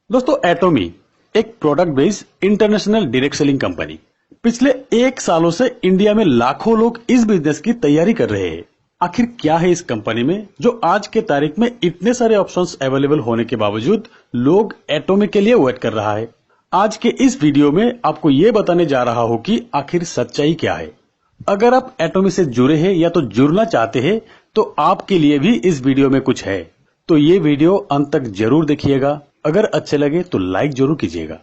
दोस्तों एटोमी एक product based international direct selling company पिछले 1 सालों से इंडिया में लाखों लोग इस बिजनेस की तैयारी कर रहे हैं। आखिर क्या है इस कंपनी में जो आज के तारीख में इतने सारे ऑप्शंस अवेलेबल होने के बावजूद लोग एटोमी के लिए वेट कर रहा है। आज के इस वीडियो में आपको ये बताने जा रहा हूं कि आखिर सच्चाई क्या है। अगर आप एटोमी से जुड़े हैं या तो जुड़ना चाहते हैं तो आपके लिए भी इस वीडियो में कुछ है, तो ये वीडियो अंत तक जरूर देखिएगा। अगर अच्छे लगे तो लाइक जरूर कीजिएगा।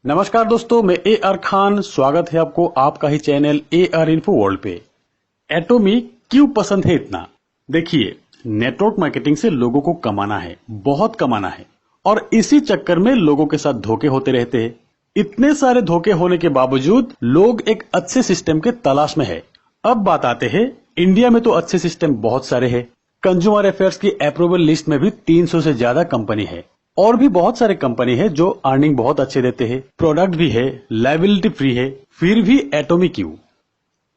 नमस्कार दोस्तों, मैं AR खान, स्वागत है आपको आपका ही चैनल AR इन्फो वर्ल्ड पे। एटोमी क्यों पसंद है इतना? देखिए, नेटवर्क मार्केटिंग से लोगों को कमाना है, बहुत कमाना है, और इसी चक्कर में लोगों के साथ धोखे होते रहते हैं। इतने सारे धोखे होने के बावजूद लोग एक अच्छे सिस्टम के तलाश में है। अब बात आते हैं, इंडिया में तो अच्छे सिस्टम बहुत सारे हैं। कंज्यूमर अफेयर्स की अप्रूवल लिस्ट में भी 300 से ज्यादा कंपनी है, और भी बहुत सारे कंपनी है जो अर्निंग बहुत अच्छे देते हैं, प्रोडक्ट भी है, लायबिलिटी फ्री है, फिर भी एटोमी क्यों?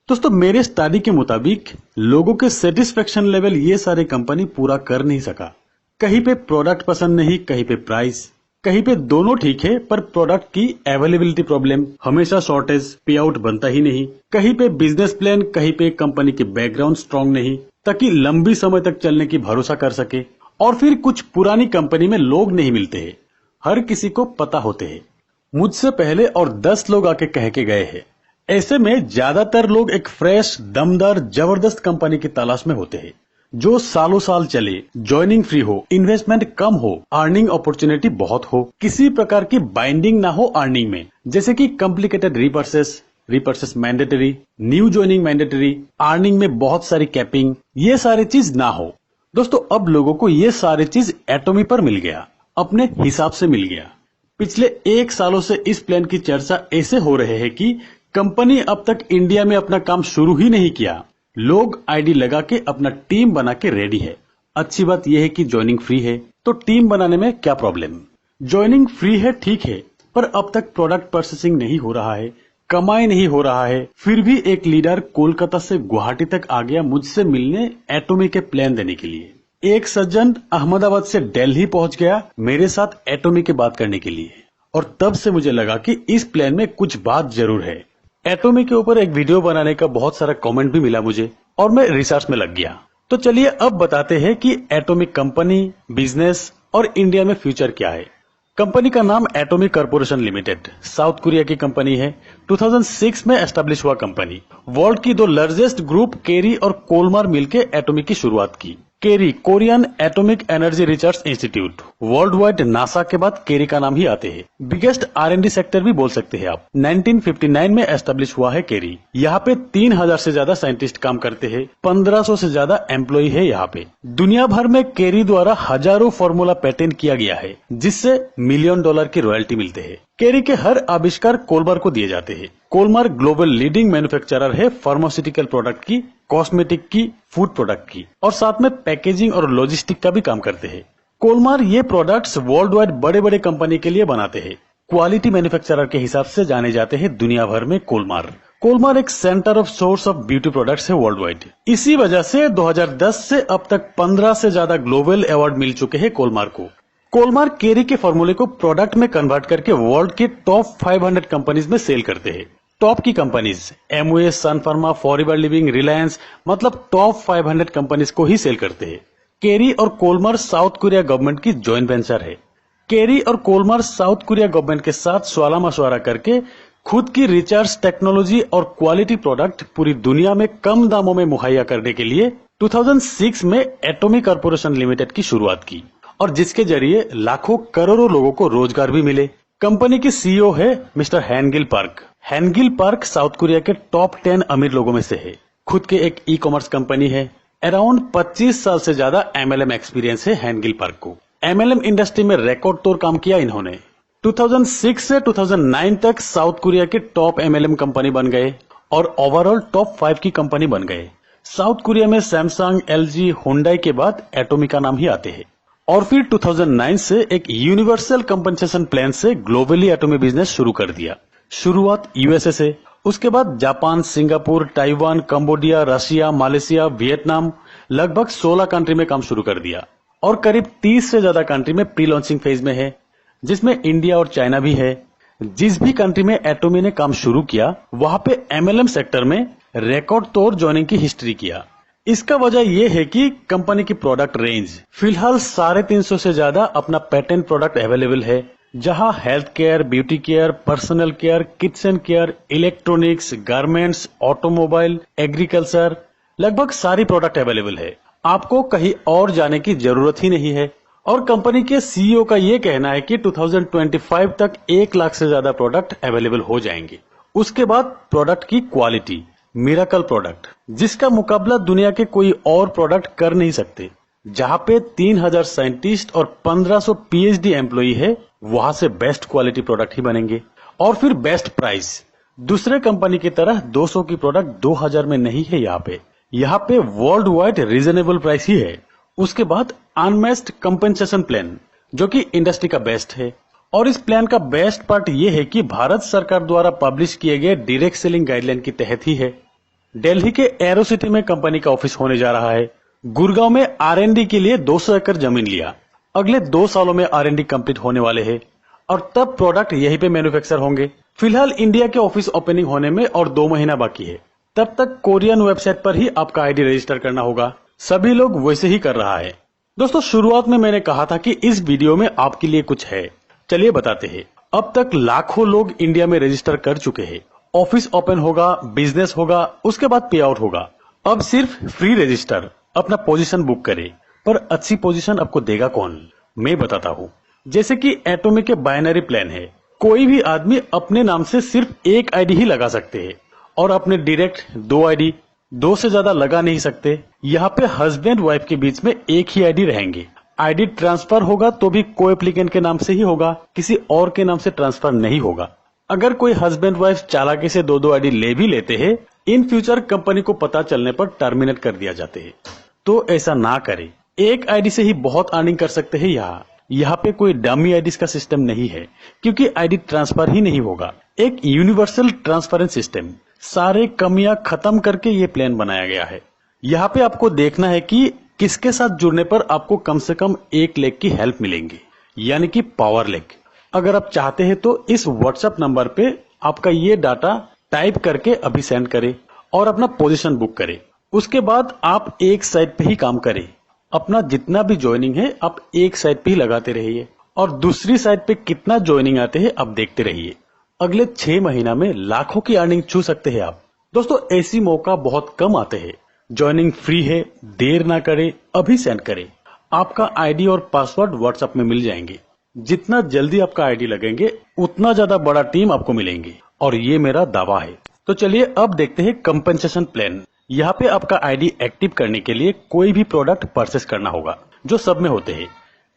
दोस्तों, मेरे स्टडी के मुताबिक लोगों के सेटिस्फेक्शन लेवल ये सारे कंपनी पूरा कर नहीं सका। कहीं पे प्रोडक्ट पसंद नहीं, कहीं पे प्राइस, कहीं पे दोनों ठीक है पर प्रोडक्ट की अवेलेबिलिटी प्रॉब्लम, हमेशा शॉर्टेज, पे आउट बनता ही नहीं, कहीं पे बिजनेस प्लान, कहीं पे कंपनी के बैकग्राउंड स्ट्रांग नहीं ताकि लंबी समय तक चलने की भरोसा कर सके, और फिर कुछ पुरानी कंपनी में लोग नहीं मिलते हैं। हर किसी को पता होते हैं, मुझसे पहले और 10 लोग आके कह के गए हैं। ऐसे में ज्यादातर लोग एक फ्रेश, दमदार, जबरदस्त कंपनी की तलाश में होते हैं जो सालों साल चले, ज्वाइनिंग फ्री हो, इन्वेस्टमेंट कम हो, अर्निंग अपॉर्चुनिटी बहुत हो, किसी प्रकार की बाइंडिंग ना हो अर्निंग में, जैसे कि कॉम्प्लिकेटेड रिपर्सेस mandatory, new joining mandatory, earning में बहुत सारी कैपिंग, ये सारी चीज ना हो। दोस्तों, अब लोगों को ये सारी चीज एटोमी पर मिल गया, अपने हिसाब से मिल गया। पिछले 1 सालों से इस प्लान की चर्चा ऐसे हो रहे है कि कंपनी अब तक इंडिया में अपना काम शुरू ही नहीं किया। लोग आईडी लगा के अपना टीम बना के रेडी है। अच्छी बात यह है कि ज्वाइनिंग फ्री है, तो टीम बनाने में क्या प्रॉब्लम? ज्वाइनिंग फ्री है, ठीक है, पर अब तक प्रोडक्ट प्रोसेसिंग नहीं हो रहा है, कमाई नहीं हो रहा है। फिर भी एक लीडर कोलकाता से गुवाहाटी तक आ गया मुझसे मिलने एटोमी के प्लान देने के लिए। एक सज्जन अहमदाबाद से दिल्ली पहुंच गया मेरे साथ एटोमी की बात करने के लिए, और तब से मुझे लगा कि इस प्लान में कुछ बात जरूर है। एटोमी के ऊपर एक वीडियो बनाने का बहुत सारा कमेंट भी मिला मुझे, और मैं रिसर्च में लग गया। तो चलिए अब बताते हैं कि एटोमी कंपनी, बिजनेस और इंडिया में फ्यूचर क्या है। कंपनी का नाम Atomy corporation limited, south Korea की कंपनी है। 2006 में एस्टेब्लिश हुआ कंपनी। वर्ल्ड की 2 लार्जेस्ट ग्रुप केरी और कोलमार मिलकर एटोमी की शुरुआत की। KAERI, Korean atomic energy research institute, world wide NASA के बाद केरी का नाम ही आते हैं। बिगेस्ट R&D सेक्टर भी बोल सकते हैं आप। 1959 में एस्टेब्लिश हुआ है केरी। यहाँ पे 3000 से ज्यादा साइंटिस्ट काम करते हैं, 1500 से ज्यादा एम्प्लॉय है यहाँ पे। दुनिया भर में केरी द्वारा हजारों फॉर्मूला पेटेंट किया गया है, जिससे $1 मिलियन की रॉयल्टी मिलते हैं। केरी के हर आविष्कार कोलमार को दिए जाते हैं। कोलमार ग्लोबल लीडिंग मैन्युफैक्चरर है फार्मास्यूटिकल प्रोडक्ट की, कॉस्मेटिक की, फूड प्रोडक्ट की, और साथ में पैकेजिंग और लॉजिस्टिक का भी काम करते हैं। कोलमार ये प्रोडक्ट्स वर्ल्ड वाइड बड़े बड़े कंपनी के लिए बनाते हैं। क्वालिटी मैन्युफैक्चरर के हिसाब से जाने जाते हैं दुनिया भर में कोलमार एक centre of source of beauty products है वर्ल्ड वाइड। इसी वजह से 2010 से अब तक 15 से ज्यादा ग्लोबल अवार्ड मिल चुके हैं कोलमार को। कोलमार केरी के फॉर्मूले को प्रोडक्ट में कन्वर्ट करके वर्ल्ड के टॉप 500 कंपनीज में सेल करते हैं। टॉप की कंपनीज एमवे, सन फार्मा, फॉरएवर लिविंग, रिलायंस, मतलब टॉप 500 कंपनीज को ही सेल करते हैं। केरी और कोलमार साउथ कोरिया गवर्नमेंट की जॉइंट वेंचर है। केरी और कोलमार साउथ कोरिया गवर्नमेंट के साथ सलाह मशवरा करके खुद की रिसर्च, टेक्नोलॉजी और क्वालिटी प्रोडक्ट पूरी दुनिया में कम दामों में मुहैया करने के लिए 2006 में एटोमी कॉर्पोरेशन लिमिटेड की शुरुआत की, और जिसके जरिए लाखों करोड़ों लोगों को रोजगार भी मिले। कंपनी की CEO है mister Hangil Park. Hangil Park South Korea के टॉप 10 अमीर लोगों में से है। खुद के एक ई-कॉमर्स कंपनी है। अराउंड 25 साल से ज्यादा MLM एक्सपीरियंस है हैनगिल पार्क को। MLM इंडस्ट्री में रिकॉर्ड तोड़ काम किया इन्होंने। 2006 से 2009 तक साउथ कोरिया के टॉप MLM कंपनी बन गए और ओवरऑल टॉप 5 की कंपनी बन गए। साउथ कोरिया में सैमसंग, LG, हुंडई के बाद एटोमी का नाम ही आते हैं। और फिर 2009 से एक यूनिवर्सल कंपनसेशन प्लान से ग्लोबली एटोमी बिजनेस शुरू कर दिया। शुरुआत USA से, उसके बाद Japan, Singapore, Taiwan, Cambodia, Russia, Malaysia, Vietnam, लगभग 16 कंट्री में काम शुरू कर दिया, और करीब 30 से ज्यादा कंट्री में प्री लॉन्चिंग फेज में है। जिसमें इंडिया और चाइना भी है। जिस भी कंट्री में एटोमी ने काम शुरू किया वहां पे एमएलएम सेक्टर में रिकॉर्ड तोड़ ज्वाइनिंग की हिस्ट्री किया। इसका वजह यह है कि कंपनी की प्रोडक्ट रेंज फिलहाल 350 से ज्यादा अपना पेटेंट प्रोडक्ट अवेलेबल है, जहां health care, beauty care, personal care, kitchen care, electronics, garments, automobile, agriculture, लगभग सारी प्रोडक्ट अवेलेबल है। आपको कहीं और जाने की जरूरत ही नहीं है। और कंपनी के सीईओ का ये कहना है कि 2025 तक 1 लाख से ज्यादा प्रोडक्ट अवेलेबल हो जाएंगे। उसके बाद प्रोडक्ट की क्वालिटी, मिरेकल प्रोडक्ट, जिसका मुकाबला दुनिया के कोई और प्रोडक्ट कर नहीं सकते। जहां पे 3000 साइंटिस्ट और 1500 पीएचडी एम्प्लॉई है, वहां से बेस्ट क्वालिटी प्रोडक्ट ही बनेंगे। और फिर बेस्ट प्राइस, दूसरे कंपनी की तरह 200 की प्रोडक्ट 2000 में नहीं है। यहाँ पे वर्ल्ड वाइड रीजनेबल प्राइस ही है। उसके बाद अनमैच्ड कंपेंसेशन प्लान, जो कि इंडस्ट्री का बेस्ट है। और इस प्लान का बेस्ट पार्ट ये है कि भारत सरकार द्वारा पब्लिश किए गए डायरेक्ट सेलिंग गाइडलाइन के तहत ही है। दिल्ली के एरो सिटी में कंपनी का ऑफिस होने जा रहा है। गुड़गांव में आरएनडी के लिए 200 एकड़ जमीन लिया। अगले 2 सालों में आरएनडी कंप्लीट होने वाले हैं और तब प्रोडक्ट यहीं पे मैन्युफैक्चर होंगे। फिलहाल इंडिया के ऑफिस ओपनिंग होने में और 2 महीना बाकी है। तब तक कोरियन वेबसाइट पर ही आपका आईडी रजिस्टर करना होगा। सभी लोग वैसे ही कर रहा है। दोस्तों, शुरुआत में मैंने कहा था कि इस वीडियो में आपके लिए कुछ है। चलिए बताते हैं। अब तक लाखों लोग इंडिया में रजिस्टर कर चुके हैं। ऑफिस ओपन होगा, बिजनेस होगा, उसके बाद पे आउट होगा। अब सिर्फ फ्री रजिस्टर, अपना पोजीशन बुक करे। पर अच्छी पोजीशन आपको देगा कौन, मैं बताता हूँ। जैसे कि एटोमी के बाइनरी प्लान है। कोई भी आदमी अपने नाम से सिर्फ एक आईडी ही लगा सकते हैं और अपने डायरेक्ट 2 आईडी, 2 से ज्यादा लगा नहीं सकते। यहाँ पे हस्बैंड वाइफ के बीच में एक ही आईडी रहेंगे। आईडी ट्रांसफर होगा तो भी को एप्लीकेंट के नाम से ही होगा, किसी और के नाम से ट्रांसफर नहीं होगा। अगर कोई हस्बैंड वाइफ चालाकी से 2-2 आईडी ले भी लेते हैं, इन फ्यूचर कंपनी को पता चलने पर टर्मिनेट कर दिया जाते हैं। तो ऐसा ना करें। एक आईडी से ही बहुत अर्निंग कर सकते हैं। यहाँ पे कोई डमी आईडीज का सिस्टम नहीं है, क्योंकि आईडी ट्रांसफर ही नहीं होगा। एक यूनिवर्सल ट्रांसफरेंस सिस्टम, सारे कमियां खत्म करके ये प्लान बनाया गया है। यहाँ पे आपको देखना है कि किसके साथ जुड़ने पर आपको कम से कम 1 लेग की हेल्प मिलेंगी, यानी कि पावर लेग। अगर आप चाहते हैं तो इस व्हाट्सएप नंबर पे आपका ये डाटा टाइप करके अभी सेंड करें और अपना पोजीशन बुक करें। उसके बाद आप एक साइड पे ही काम करें। अपना जितना भी ज्वाइनिंग है आप एक साइड पे ही लगाते रहिए और दूसरी साइड पे कितना ज्वाइनिंग आते हैं आप देखते रहिए। अगले 6 महीना में लाखों की अर्निंग छू सकते हैं आप। दोस्तों, ऐसी मौका बहुत कम आते हैं। ज्वाइनिंग फ्री है, देर ना करें, अभी सेंड करें। आपका आईडी और पासवर्ड व्हाट्सएप में मिल जाएंगे। जितना जल्दी आपका आईडी लगेंगे उतना ज्यादा बड़ा टीम आपको मिलेंगे और ये मेरा दावा है। तो चलिए अब देखते हैं कंपेंसेशन प्लान। यहाँ पे आपका आईडी एक्टिव करने के लिए कोई भी प्रोडक्ट परचेस करना होगा, जो सब में होते हैं।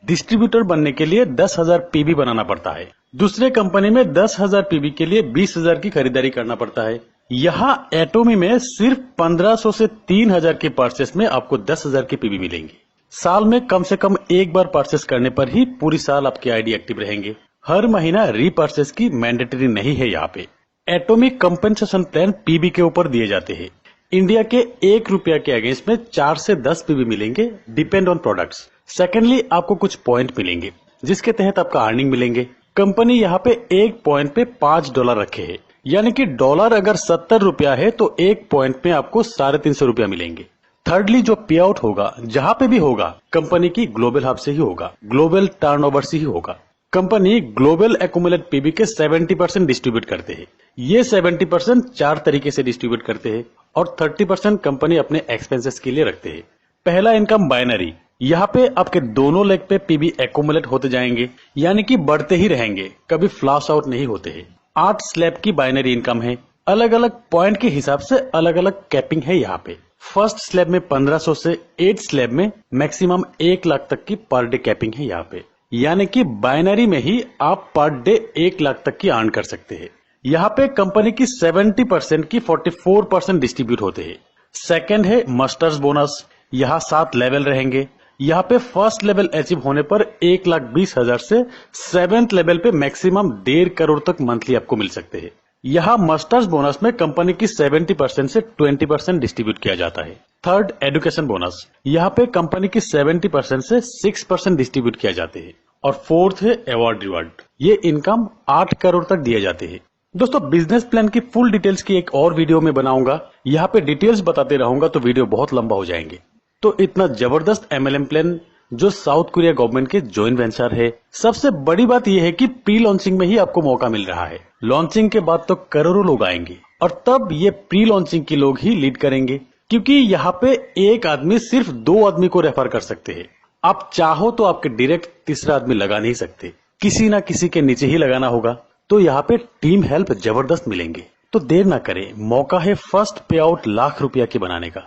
डिस्ट्रीब्यूटर बनने के लिए 10,000 पीबी बनाना पड़ता है। दूसरे कंपनी में 10,000 पीबी के लिए 20,000 की खरीदारी करना पड़ता है। यहाँ एटोमी में सिर्फ 1500 से 3000 की परचेस में आपको 10,000 की पीबी मिलेंगी। साल में कम से कम एक बार परचेस करने पर ही पूरी साल आपके आईडी एक्टिव रहेंगे। हर महीना रीपर्चेस की मैंडेटरी नहीं है। यहाँ पे एटोमी कंपेंसेशन प्लान पीबी के ऊपर दिए जाते हैं। इंडिया के 1 रुपया के अगेंस्ट में 4 से 10 पीबी मिलेंगे, डिपेंड ऑन प्रोडक्ट्स। सेकेंडली, आपको कुछ पॉइंट मिलेंगे जिसके तहत आपका अर्निंग मिलेंगे। कंपनी यहाँ पे 1 पॉइंट पे $5 रखे है, यानी कि डॉलर अगर 70 रुपया है तो 1 पॉइंट पे आपको 350 रुपया मिलेंगे। थर्डली, जो पे आउट होगा जहां पे भी होगा कंपनी की ग्लोबल हब से ही होगा, ग्लोबल टर्नओवर से ही होगा। कंपनी ग्लोबल एक्यूमुलेट पीबी के 70% डिस्ट्रीब्यूट करते हैं। ये 70% 4 तरीके से डिस्ट्रीब्यूट करते हैं और 30% कंपनी अपने एक्सपेंसेस के लिए रखते हैं। पहला इनकम बाइनरी, यहाँ पे आपके दोनों लेग पे पीबी एक्यूमुलेट होते जाएंगे, यानी कि बढ़ते ही रहेंगे, कभी फ्लैश आउट नहीं होते हैं। 8 स्लैब की बाइनरी इनकम है। अलग अलग पॉइंट के हिसाब से अलग अलग कैपिंग है। यहाँ पे फर्स्ट स्लैब में 1500 से 8 स्लैब में मैक्सिमम 1 लाख तक की पर डे कैपिंग है। यहाँ पे यानी कि बाइनरी में ही आप पर डे 1 लाख तक की अर्न कर सकते हैं। यहाँ पे कंपनी की 70% की 44% डिस्ट्रीब्यूट होते हैं। सेकंड है मास्टर्स बोनस। यहाँ 7 लेवल रहेंगे। यहाँ पे फर्स्ट लेवल अचीव होने पर 1,20,000 से 7th लेवल पे मैक्सिमम 1.5 करोड़ तक मंथली आपको मिल सकते हैं। यहाँ मास्टर्स बोनस में कंपनी की 70% से 20% डिस्ट्रीब्यूट किया जाता है। Third, education bonus. यहाँ पे कंपनी की 70% से 6% डिस्ट्रीब्यूट किया जाते हैं। और फोर्थ है अवार्ड रिवार्ड। ये इनकम 8 करोड़ तक दिए जाते हैं। दोस्तों बिजनेस प्लान की फुल डिटेल्स की एक और वीडियो में बनाऊंगा, यहाँ पे डिटेल्स बताते रहूंगा तो वीडियो बहुत लंबा हो जाएंगे। तो इतना जबरदस्त MLM प्लान जो साउथ कोरिया गवर्नमेंट के जॉइंट वेंचर है। सबसे बड़ी बात यह है कि प्री लॉन्चिंग में ही आपको मौका मिल रहा है। लॉन्चिंग के बाद तो करोड़ों लोग आएंगे और तब ये प्री लॉन्चिंग के लोग ही लीड करेंगे, क्योंकि यहाँ पे एक आदमी सिर्फ 2 आदमी को रेफर कर सकते हैं। आप चाहो तो आपके डायरेक्ट तीसरा आदमी लगा नहीं सकते, किसी ना किसी के नीचे ही लगाना होगा। तो यहाँ पे टीम हेल्प जबरदस्त मिलेंगे। तो देर ना करें, मौका है फर्स्ट पे आउट लाख रुपया के बनाने का।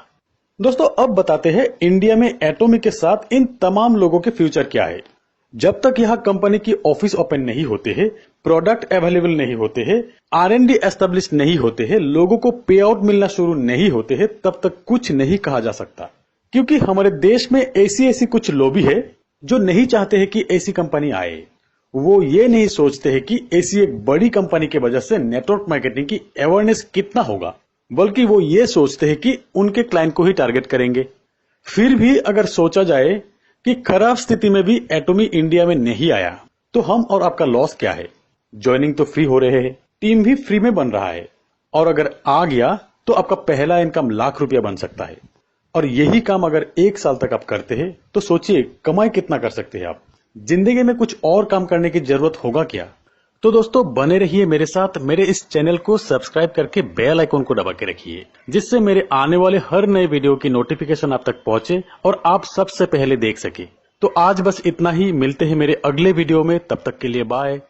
दोस्तों अब बताते हैं इंडिया में एटोमी के साथ इन तमाम लोगों के फ्यूचर क्या है। जब तक यहाँ कंपनी की ऑफिस ओपन नहीं होते हैं, प्रोडक्ट अवेलेबल नहीं होते हैं, R&D एस्टेब्लिश नहीं होते हैं, लोगों को पे आउट मिलना शुरू नहीं होते हैं, तब तक कुछ नहीं कहा जा सकता। क्योंकि हमारे देश में ऐसी कुछ लॉबी है जो नहीं चाहते हैं कि ऐसी कंपनी आए। वो ये नहीं सोचते हैं कि ऐसी एक बड़ी कंपनी की वजह से नेटवर्क मार्केटिंग की अवेयरनेस कितना होगा, बल्कि वो ये सोचते हैं कि उनके क्लाइंट को ही टारगेट करेंगे। फिर भी अगर सोचा जाए कि खराब स्थिति में भी एटोमी इंडिया में नहीं आया तो हम और आपका लॉस क्या है। ज्वाइनिंग तो फ्री हो रहे हैं, टीम भी फ्री में बन रहा है, और अगर आ गया तो आपका पहला इनकम लाख रुपया बन सकता है। और यही काम अगर 1 साल तक आप करते हैं तो सोचिए कमाई कितना कर सकते हैं आप। जिंदगी में कुछ और काम करने की जरूरत होगा क्या। तो दोस्तों बने रहिए मेरे साथ, मेरे इस चैनल को सब्सक्राइब करके बेल आइकन को दबा के रखिए, जिससे मेरे आने वाले हर नए वीडियो की नोटिफिकेशन आप तक पहुंचे और आप सबसे पहले देख सके। तो आज बस इतना ही, मिलते हैं मेरे अगले वीडियो में, तब तक के लिए बाय।